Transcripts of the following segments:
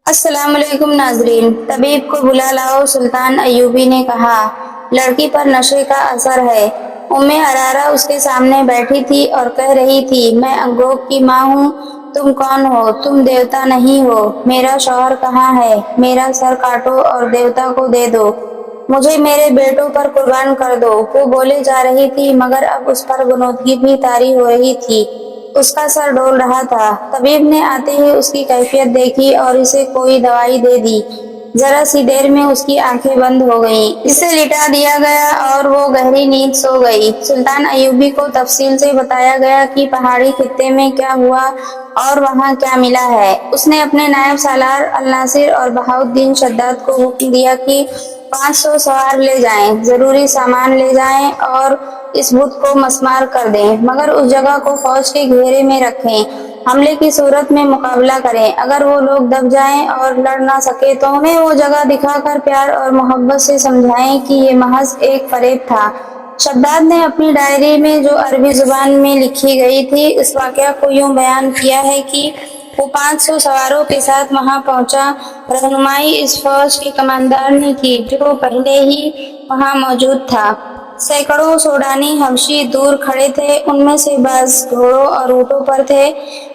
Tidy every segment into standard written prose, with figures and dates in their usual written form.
अस्सलाम वालेकुम नाजरीन। तबीब को बुला लाओ, सुल्तान अय्यूबी ने कहा। लड़की पर नशे का असर है। उम्मे अरारा उसके सामने बैठी थी और कह रही थी, मैं अंगोक की माँ हूँ। तुम कौन हो? तुम देवता नहीं हो। मेरा शौहर कहाँ है? मेरा सर काटो और देवता को दे दो। मुझे मेरे बेटों पर कुर्बान कर दो। वो बोले जा रही थी, मगर अब उस पर गुनोदगी भी तारी हो रही थी। उसका सर डोल रहा था। तबीब ने आते ही उसकी कैफियत देखी और इसे कोई दवाई दे दी। जरा सी देर में उसकी आंखें बंद हो गईं। इसे लिटा दिया गया और वो गहरी नींद सो गई। सुल्तान अय्यूबी को तफसील से बताया गया कि पहाड़ी खित्ते में क्या हुआ और वहाँ क्या मिला है। उसने अपने नायब सालार अल नासिर और बहाउद्दीन शद्दाद को हुक्म दिया कि 500 सवार ले जाएं, जरूरी सामान ले जाएं और इस बुत को मस्मार कर दें, मगर उस जगह को फौज के घेरे में रखें। हमले की सूरत में मुकाबला करें। अगर वो लोग दब जाएं और लड़ ना सके तो उन्हें वो जगह दिखाकर प्यार और मोहब्बत से समझाएं कि ये महज एक फरेब था। शद्दाद ने अपनी डायरी में, जो अरबी जुबान में लिखी गई थी, इस वाकया को यूं बयान किया है कि वो 500 सवारों के साथ वहां पहुंचा। रहनुमाई इस फौज के कमांडर ने की, जो पहले ही वहां मौजूद था। सैकड़ों सूडानी हबशी दूर खड़े थे। उनमें से बाज घोड़ों और ऊँटों पर थे।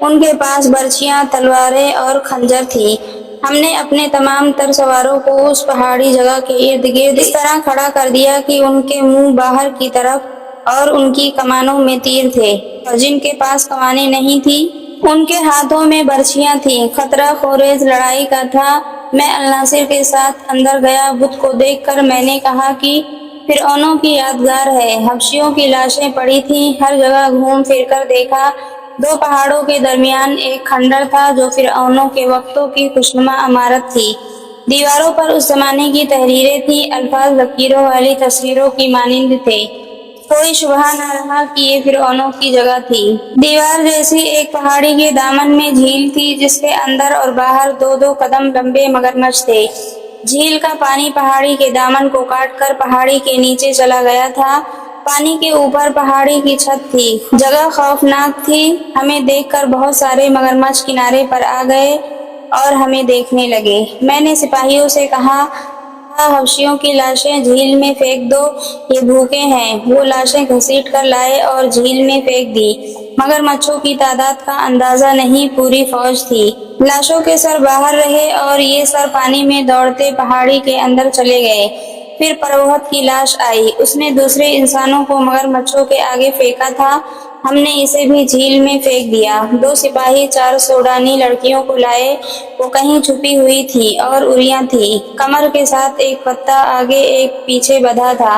उनके पास बर्छियां, तलवारें और खंजर थी। हमने अपने तमाम तर सवारों को उस पहाड़ी जगह के इर्द गिर्द इस तरह खड़ा कर दिया कि उनके मुंह बाहर की तरफ और उनकी कमानों में तीर थे, और जिनके पास कमानें नहीं थी उनके हाथों में बर्छियां थीं। खतरा खोरेज लड़ाई का था। मैं अल नासिर के साथ अंदर गया। बुत को देखकर मैंने कहा कि फिरौनों की यादगार है। हबशियों की लाशें पड़ी थीं। हर जगह घूम फिर कर देखा। दो पहाड़ों के दरमियान एक खंडर था, जो फिरौनों के वक्तों की खुशनुमा इमारत थी। दीवारों पर उस जमाने की तहरीरें थीं। अल्फाज लकीरों वाली तस्वीरों की मानिंद थे। कोई शुबहा न रहा कि ये फिरौनों की जगह थी। दीवार जैसी एक पहाड़ी के दामन में झील थी, जिसके अंदर और बाहर 2-2 कदम लंबे मगरमच्छ थे। झील का पानी पहाड़ी के दामन को काटकर पहाड़ी के नीचे चला गया था। पानी के ऊपर पहाड़ी की छत थी। जगह खौफनाक थी। हमें देखकर बहुत सारे मगरमच्छ किनारे पर आ गए और हमें देखने लगे। मैंने सिपाहियों से कहा, हबशियों की लाशें झील में फेंक दो, ये भूखे हैं। वो लाशें घसीट कर लाए और झील में फेंक दी। मगरमच्छों की तादाद का अंदाजा नहीं, पूरी फौज थी। लाशों के सर बाहर रहे और ये सर पानी में दौड़ते पहाड़ी के अंदर चले गए। फिर परवहत की लाश आई। उसने दूसरे इंसानों को मगरमच्छों के आगे फेंका था। हमने इसे भी झील में फेंक दिया। 2 सिपाही 4 सूडानी लड़कियों को लाए। वो कहीं छुपी हुई थी और उरियां थी। कमर के साथ एक पत्ता आगे एक पीछे बंधा था।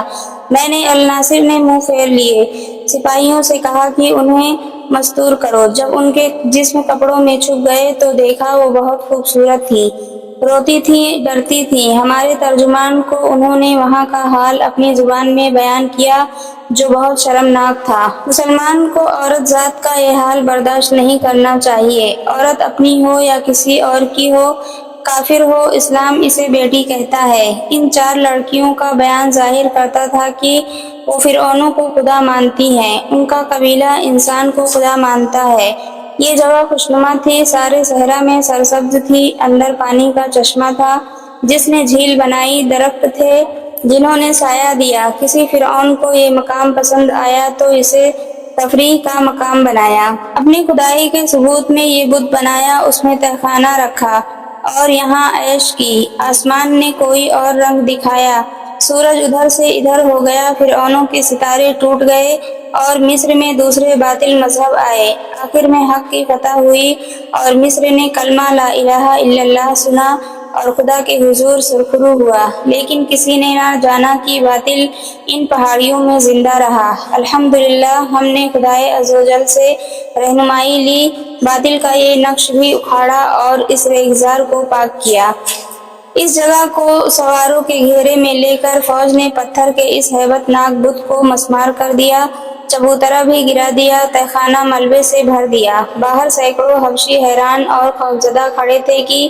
मैंने अल नासिर ने मुंह फेर लिए। सिपाहियों से कहा कि उन्हें मस्तूर करो। जब उनके जिस्म कपड़ों में छुप गए तो देखा वो बहुत खूबसूरत थी। रोती थी, डरती थी। हमारे तर्जुमान को उन्होंने वहाँ का हाल अपनी जुबान में बयान किया, जो बहुत शर्मनाक था। मुसलमान को औरत जात का यह हाल बर्दाश्त नहीं करना चाहिए। औरत अपनी हो या किसी और की हो, काफिर हो, इस्लाम इसे बेटी कहता है। इन 4 लड़कियों का बयान जाहिर करता था कि वो फिरौनों को खुदा मानती हैं। उनका कबीला इंसान को खुदा मानता है। ये जगह खुशनुमा थी। सारे सहरा में सरसब्ज थी। अंदर पानी का चश्मा था, जिसने झील बनाई। दरख्त थे, जिन्होंने साया दिया। किसी फिरौन को ये मकाम पसंद आया तो इसे तफरीह का मकाम बनाया। अपनी खुदाई के सबूत में ये बुत बनाया। उसमें तहखाना रखा और यहाँ ऐश की। आसमान ने कोई और रंग दिखाया। सूरज उधर से इधर हो गया। फिरौनों के सितारे टूट गए और मिस्र में दूसरे बातिल मजहब आए। आखिर में हक की फतह हुई और मिस्र ने कलमा ला इलाहा इल्लल्लाह सुना और खुदा के हुजूर सुरखरू हुआ। लेकिन किसी ने ना जाना कि बातिल इन पहाड़ियों में जिंदा रहा। अल्हम्दुलिल्लाह, हमने खुदाए अज़्ज़वजल से रहनुमाई ली। बातिल का ये नक्श भी उखाड़ा और इस रेगिजार को पाक किया। इस जगह को सवारों के घेरे में लेकर फौज ने पत्थर के इस हैबतनाक बुत को मस्मार कर दिया। चबूतरा भी गिरा दिया। तहखाना मलबे से भर दिया। बाहर सैकड़ों हबशी हैरान और खौफजदा खड़े थे कि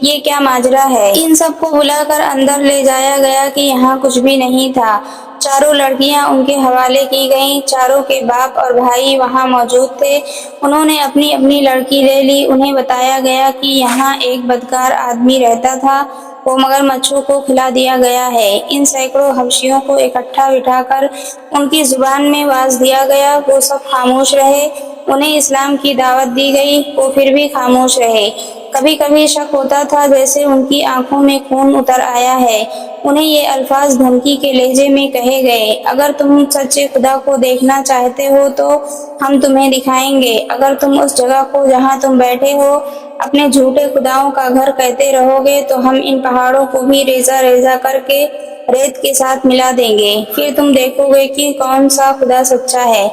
ये क्या माजरा है। इन सबको बुलाकर अंदर ले जाया गया कि यहाँ कुछ भी नहीं था। चारों लड़कियां उनके हवाले की गईं। चारों के बाप और भाई वहां मौजूद थे। उन्होंने अपनी अपनी लड़की ले ली। उन्हें बताया गया कि यहाँ एक बदकार आदमी रहता था, वो मगरमच्छों को खिला दिया गया है। इन सैकड़ों हबशियों को इकट्ठा बिठाकर उनकी जुबान में वाज दिया गया। वो सब खामोश रहे। उन्हें इस्लाम की दावत दी गई, वो फिर भी खामोश रहे। कभी कभी शक होता था जैसे उनकी आंखों में खून उतर आया है। उन्हें ये अल्फाज धमकी के लहजे में कहे गए, अगर तुम सच्चे खुदा को देखना चाहते हो तो हम तुम्हें दिखाएंगे। अगर तुम उस जगह को जहाँ तुम बैठे हो अपने झूठे खुदाओं का घर कहते रहोगे तो हम इन पहाड़ों को भी रेजा रेजा करके रेत के साथ मिला देंगे। फिर तुम देखोगे कि कौन सा खुदा सच्चा है।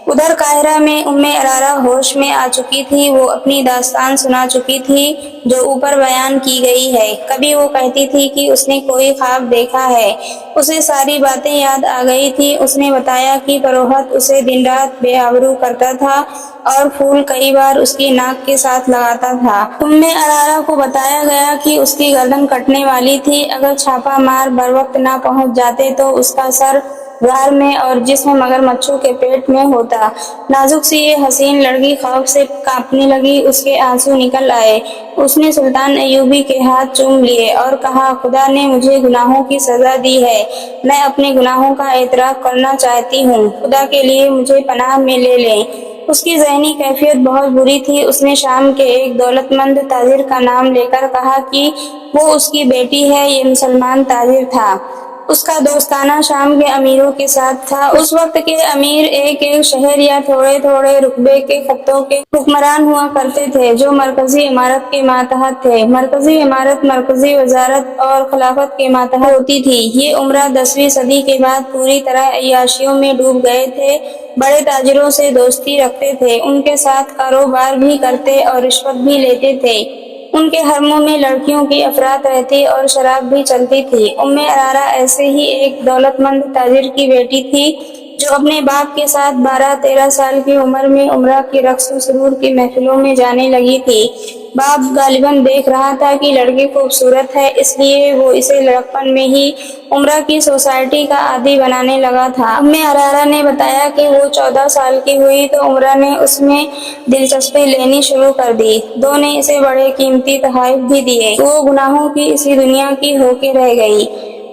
उधर काहिरा में उम्मे अरारा होश में आ चुकी थी। वो अपनी दास्तान सुना चुकी थी जो ऊपर बयान की गई है। कभी वो कहती थी कि उसने कोई ख्वाब देखा है। उसे सारी बातें याद आ गई थी। उसने बताया कि फरोहत उसे दिन रात बेआबरू करता था और फूल कई बार उसकी नाक के साथ लगाता था। उम्मे अरारा को बताया गया कि उसकी गर्दन कटने वाली थी। अगर छापा मार बर वक्त ना पहुंच जाते तो उसका सर गार में और जिस्म मगरमच्छों के पेट में होता। नाजुक सी ये हसीन लड़की खौफ से कांपने लगी। उसके आंसू निकल आए। उसने सुल्तान अय्यूबी के हाथ चूम लिए और कहा, खुदा ने मुझे गुनाहों की सजा दी है। मैं अपने गुनाहों का एतराफ करना चाहती हूँ। खुदा के लिए मुझे पनाह में ले लें। उसकी ज़हनी कैफियत बहुत बुरी थी। उसने शाम के एक दौलतमंद ताजिर का नाम लेकर कहा कि वो उसकी बेटी है। ये मुसलमान ताजिर था। उसका दोस्ताना शाम के अमीरों के साथ था। उस वक्त के अमीर एक एक शहर या थोड़े थोड़े रुकबे के खत्तों के हुक्मरान हुआ करते थे जो मरकजी इमारत के मातहत थे। मरकजी इमारत मरकजी वजारत और खिलाफत के मातहत होती थी। ये उम्रा 10वीं सदी के बाद पूरी तरह अय्याशियों में डूब गए थे। बड़े ताजिरों से दोस्ती रखते थे, उनके साथ कारोबार भी करते और रिश्वत भी लेते थे। उनके हरमों में लड़कियों की अफरात रहती और शराब भी चलती थी। उम्मे अरारा ऐसे ही एक दौलतमंद ताजिर की बेटी थी जो अपने बाप के साथ 12-13 साल की उम्र में उम्रा की रक्स सुरूर की महफिलों में जाने लगी थी। बाप गालिबन देख रहा था कि लड़की खूबसूरत है, इसलिए वो इसे लड़कपन में ही उम्रा की सोसाइटी का आदी बनाने लगा था। उम्मे अरारा ने बताया कि वो 14 साल की हुई तो उम्रा ने उसमें दिलचस्पी लेनी शुरू कर दी। दो ने इसे बड़े कीमती तोहफे भी दिए। वो गुनाहों की इसी दुनिया की होके रह गई।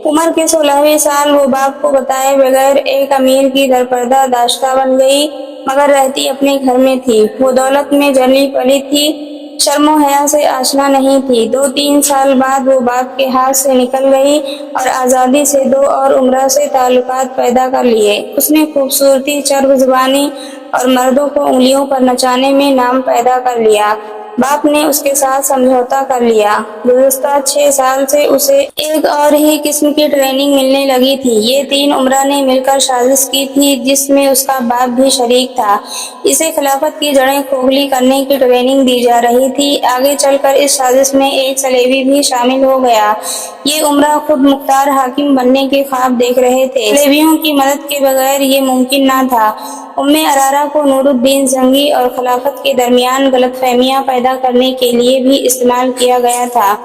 उम्र के 16वें साल वो बाप को बताए बगैर एक अमीर की दरपर्दा दाश्ता बन गई, मगर रहती अपने घर में थी। वो दौलत में जली पली थी, शर्मो हया से आशना नहीं थी। 2-3 साल बाद वो बाप के हाथ से निकल गई और आज़ादी से दो और उम्रा से ताल्लुकात पैदा कर लिए। उसने खूबसूरती, चर्ब जुबानी और मर्दों को उंगलियों पर नचाने में नाम पैदा कर लिया। बाप ने उसके साथ समझौता कर लिया। गुज़श्ता 6 साल से उसे एक और ही किस्म की ट्रेनिंग मिलने लगी थी। ये 3 उम्रा ने मिलकर साजिश की थी जिसमें उसका बाप भी शरीक था। इसे खिलाफत की जड़ें खोखली करने की ट्रेनिंग दी जा रही थी। आगे चलकर इस साजिश में एक सलेबी भी शामिल हो गया। ये उम्रा खुद मुख्तार हाकिम बनने के ख्वाब देख रहे थे। सलेबियों की मदद के बगैर ये मुमकिन न था। उम्मे अरारा को नूरुद्दीन जंगी और खिलाफत के दरमियान गलतफहमियां पैदा करने के लिए भी इस्तेमाल किया गया था।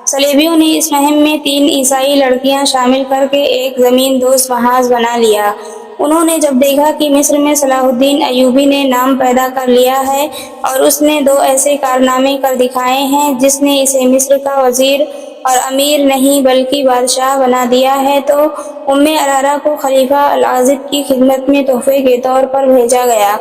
सलेबियों ने इस मुहिम में 3 ईसाई लड़कियां शामिल करके एक जमीन दोस्त महाज बना लिया। उन्होंने जब देखा कि मिस्र में सलाहुद्दीन अय्यूबी ने नाम पैदा कर लिया है और उसने 2 ऐसे कारनामे कर दिखाए हैं जिसने इसे मिस्र का वजीर और अमीर नहीं बल्कि बादशाह बना दिया है, तो उम्मे अरारा को खलीफा अल-आज़िद की खिदमत में तोहफे के तौर पर भेजा गया।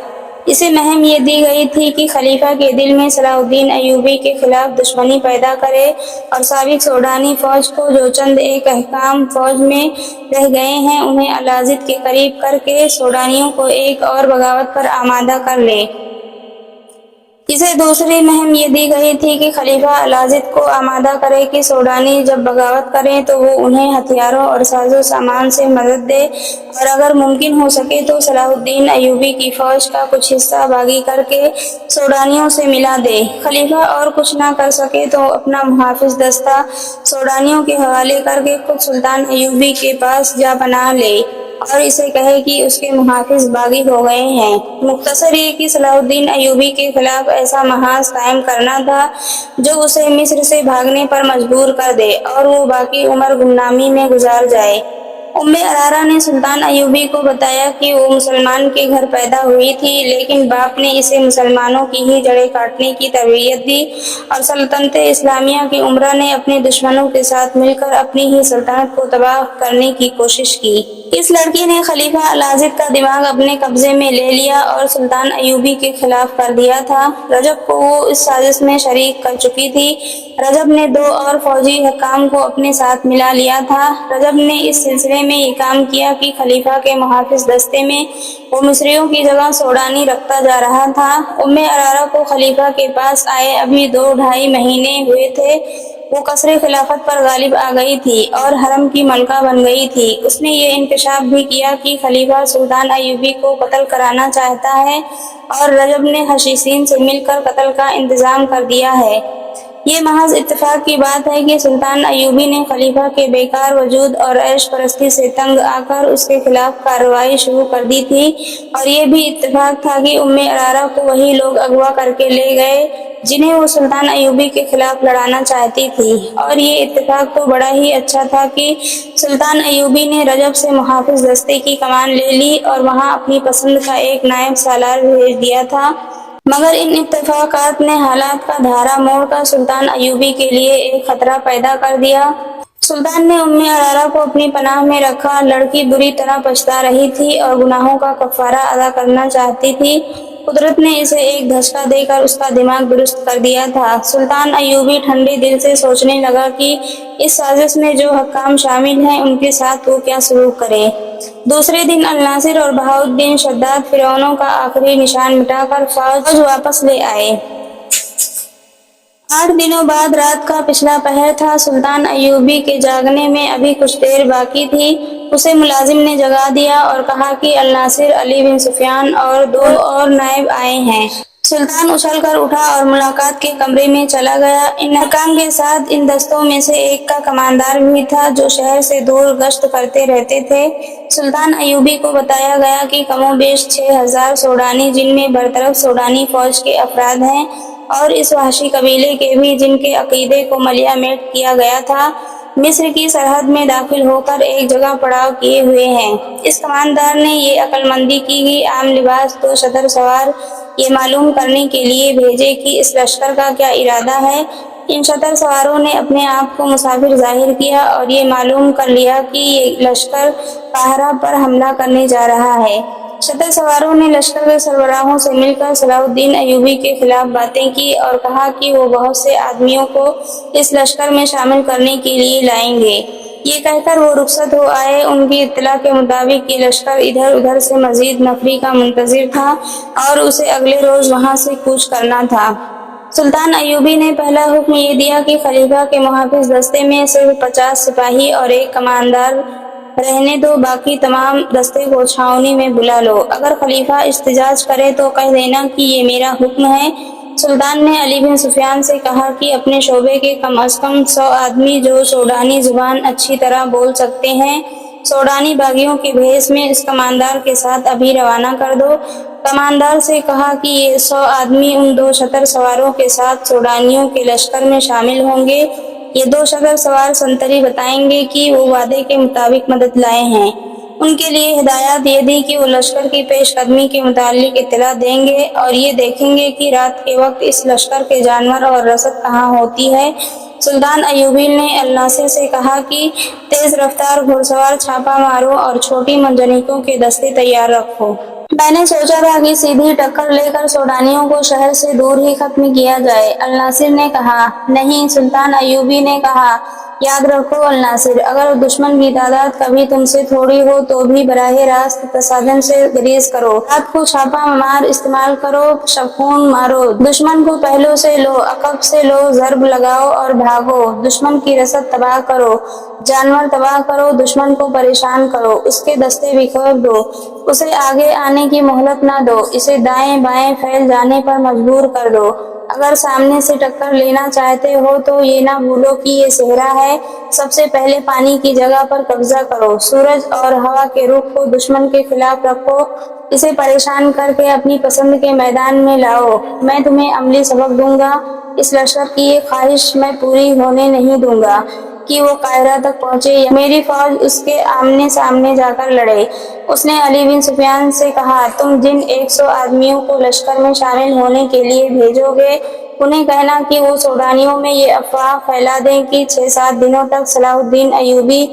इसे मुहिम ये दी गई थी कि खलीफा के दिल में सलाहुद्दीन अय्यूबी के खिलाफ दुश्मनी पैदा करे और साबिक सोडानी फौज को जो चंद एक अहकाम फौज में रह गए हैं उन्हें अल-आज़िद के करीब करके सोडानियों को एक और बगावत पर आमादा कर ले। इसे दूसरी मुहिम ये दी गई थी कि खलीफा अल-आज़िद को आमादा करे कि सोडानी जब बगावत करें तो वो उन्हें हथियारों और साजो सामान से मदद दे और अगर मुमकिन हो सके तो सलाहुद्दीन अय्यूबी की फौज का कुछ हिस्सा बागी करके सोडानियों से मिला दे। खलीफा और कुछ ना कर सके तो अपना मुहाफिज दस्ता सोडानियों के हवाले करके खुद सुल्तान अय्यूबी के पास जा पनाह ले और इसे कहे कि उसके मुहाफिज बागी हो गए हैं। मुख्तसर ये कि सलाहुद्दीन अय्यूबी के खिलाफ ऐसा महाज कायम करना था जो उसे मिस्र से भागने पर मजबूर कर दे और वो बाकी उम्र गुमनामी में गुजार जाए। ام ارارا نے سلطان ایوبی کو بتایا کہ وہ مسلمان کے گھر پیدا ہوئی تھی، لیکن باپ نے اسے مسلمانوں کی ہی جڑیں کاٹنے کی تربیت دی اور سلطنت اسلامیہ کی عمرہ نے اپنے دشمنوں کے ساتھ مل کر اپنی ہی سلطنت کو تباہ کرنے کی کوشش کی۔ اس لڑکی نے خلیفہ الازد کا دماغ اپنے قبضے میں لے لیا اور سلطان ایوبی کے خلاف کر دیا تھا۔ رجب کو وہ اس سازش میں شریک کر چکی تھی۔ رجب نے 2 اور فوجی حکام کو اپنے ساتھ ملا لیا تھا۔ رجب نے اس سلسلے میں یہ کام کیا کہ خلیفہ کے محافظ دستے میں وہ مصریوں کی جگہ سوڈانی رکھتا جا رہا تھا۔ ام ارارا کو خلیفہ کے پاس آئے ابھی 2-2.5 مہینے ہوئے تھے۔ وہ قصر خلافت پر غالب آ گئی تھی اور حرم کی ملکہ بن گئی تھی۔ اس نے یہ انکشاف بھی کیا کہ خلیفہ سلطان ایوبی کو قتل کرانا چاہتا ہے اور رجب نے حشیشین سے مل کر قتل کا انتظام کر دیا ہے۔ یہ محض اتفاق کی بات ہے کہ سلطان ایوبی نے خلیفہ کے بیکار وجود اور عیش پرستی سے تنگ آ کر اس کے خلاف کارروائی شروع کر دی تھی، اور یہ بھی اتفاق تھا کہ ام ارارا کو وہی لوگ اغوا کر کے لے گئے جنہیں وہ سلطان ایوبی کے خلاف لڑانا چاہتی تھی۔ اور یہ اتفاق تو بڑا ہی اچھا تھا کہ سلطان ایوبی نے رجب سے محافظ دستے کی کمان لے لی اور وہاں اپنی پسند کا ایک نائب سالار بھیج دیا تھا، مگر ان اتفاقات نے حالات کا دھارا موڑ کر سلطان ایوبی کے لیے ایک خطرہ پیدا کر دیا۔ سلطان نے ام ارارا کو اپنی پناہ میں رکھا۔ لڑکی بری طرح پچھتا رہی تھی اور گناہوں کا کفارہ ادا کرنا چاہتی تھی۔ قدرت نے اسے ایک دھچکا دے کر اس کا دماغ درست کر دیا تھا۔ سلطان ایوبی ٹھنڈے دل سے سوچنے لگا کہ اس سازش میں جو حکام شامل ہیں ان کے ساتھ وہ کیا سلوک کرے۔ دوسرے دن الناصر اور بہاؤالدین شداد فرعونوں کا آخری نشان مٹا کر فوج واپس لے آئے۔ 8 دنوں بعد رات کا پچھلا پہر تھا۔ سلطان ایوبی کے جاگنے میں ابھی کچھ دیر باقی تھی۔ اسے ملازم نے جگا دیا اور کہا کہ الناصر، علی بن سفیان اور 2 اور نائب آئے ہیں۔ سلطان اچھل کر اٹھا اور ملاقات کے کمرے میں چلا گیا۔ ان حکام کے ساتھ ان دستوں میں سے ایک کا کماندار بھی تھا جو شہر سے دور گشت کرتے رہتے تھے۔ سلطان ایوبی کو بتایا گیا کہ کم و بیش 6000 سوڈانی، جن میں برطرف سوڈانی فوج کے افراد ہیں اور اس وحشی قبیلے کے بھی جن کے عقیدے کو ملیا میٹ کیا گیا تھا، مصر کی سرحد میں داخل ہو کر ایک جگہ پڑاؤ کیے ہوئے ہیں۔ اس کماندار نے یہ عقل مندی کی کہ عام لباس 2 شتر سوار یہ معلوم کرنے کے لیے بھیجے کہ اس لشکر کا کیا ارادہ ہے۔ ان شتر سواروں نے اپنے آپ کو مسافر ظاہر کیا اور یہ معلوم کر لیا کہ یہ لشکر قاہرہ پر حملہ کرنے جا رہا ہے۔ شتر سواروں نے لشکر کے سربراہوں سے مل کر صلاح الدین ایوبی کے خلاف باتیں کی اور کہا کہ وہ بہت سے آدمیوں کو اس لشکر میں شامل کرنے کے لیے لائیں گے۔ یہ کہہ کر وہ رخصت ہو آئے۔ ان کی اطلاع کے مطابق یہ لشکر ادھر ادھر سے مزید نفری کا منتظر تھا اور اسے اگلے روز وہاں سے کوچ کرنا تھا۔ سلطان ایوبی نے پہلا حکم یہ دیا کہ خلیفہ کے محافظ دستے میں صرف 50 سپاہی اور ایک کماندار رہنے دو، باقی تمام دستے کو چھاؤنی میں بلا لو۔ اگر خلیفہ احتجاج کرے تو کہہ دینا کہ یہ میرا حکم ہے۔ سلطان نے علی بن سفیان سے کہا کہ اپنے شعبے کے کم از کم 100 آدمی جو سوڈانی زبان اچھی طرح بول سکتے ہیں، سوڈانی باغیوں کے بھیس میں اس کماندار کے ساتھ ابھی روانہ کر دو۔ کماندار سے کہا کہ یہ 100 آدمی ان 2 شتر سواروں کے ساتھ سوڈانیوں کے لشکر میں شامل ہوں گے۔ یہ 2 شتر سوار سنتری بتائیں گے کہ وہ وعدے کے مطابق مدد لائے ہیں۔ ان کے لیے ہدایات یہ دی کہ وہ لشکر کی پیش قدمی کے متعلق اطلاع دیں گے اور یہ دیکھیں گے کہ رات کے وقت اس لشکر کے جانور اور رسد کہاں ہوتی ہے۔ سلطان ایوبی نے الناصر سے کہا کہ تیز رفتار گھڑ سوار چھاپا مارو اور چھوٹی منجنیقوں کے دستے تیار رکھو۔ میں نے سوچا تھا کہ سیدھی ٹکر لے کر سوڈانیوں کو شہر سے دور ہی ختم کیا جائے۔ الناصر نے کہا۔ نہیں، سلطان ایوبی نے کہا، یاد رکھو الناصر، اگر دشمن کی تعداد کبھی تم سے تھوڑی ہو تو بھی براہ راست تصادم سے گریز کرو۔ رات کو چھاپا مار استعمال کرو، شبخون مارو، دشمن کو پہلو سے لو، عقب سے لو، ضرب لگاؤ اور بھاگو، دشمن کی رسد تباہ کرو، جانور تباہ کرو، دشمن کو پریشان کرو، اس کے دستے بکھیر دو، اسے آگے آنے کی مہلت نہ دو، اسے دائیں بائیں پھیل جانے پر مجبور کر دو۔ اگر سامنے سے ٹکر لینا چاہتے ہو تو یہ نہ بھولو کہ یہ صحرا ہے۔ سب سے پہلے پانی کی جگہ پر قبضہ کرو، سورج اور ہوا کے رخ کو دشمن کے خلاف رکھو، اسے پریشان کر کے اپنی پسند کے میدان میں لاؤ۔ میں تمہیں عملی سبق دوں گا، اس لشکر کی یہ خواہش میں پوری ہونے نہیں دوں گا۔ کہ وہ قاہرہ تک پہنچے یا میری فوج اس کے آمنے سامنے جا کر لڑے۔ اس نے علی بن سفیان سے کہا، تم جن 100 آدمیوں کو لشکر میں شامل ہونے کے لیے بھیجو گے انہیں کہنا کہ وہ سوڈانیوں میں یہ افواہ پھیلا دیں کہ 6-7 دنوں تک صلاح الدین ایوبی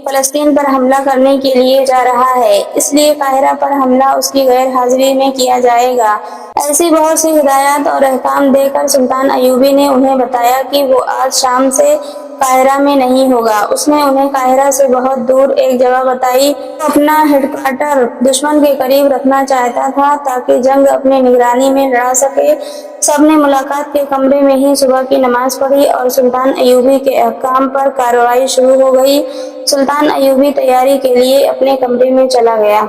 فلسطین پر حملہ کرنے کے لیے جا رہا ہے، اس لیے قاہرہ پر حملہ اس کی غیر حاضری میں کیا جائے گا۔ ایسی بہت سی ہدایات اور احکام دے کر سلطان ایوبی نے انہیں بتایا کہ وہ آج شام سے قاہرہ میں نہیں ہوگا۔ اس نے انہیں قاہرہ سے بہت دور ایک جگہ بتائی۔ وہ اپنا ہیڈ کوارٹر دشمن کے قریب رکھنا چاہتا تھا تاکہ جنگ اپنی نگرانی میں لڑا سکے۔ سب نے ملاقات کے کمرے میں ہی صبح کی نماز پڑھی اور سلطان ایوبی کے احکام پر کارروائی شروع ہو گئی۔ سلطان ایوبی تیاری کے لیے اپنے کمرے میں چلا گیا۔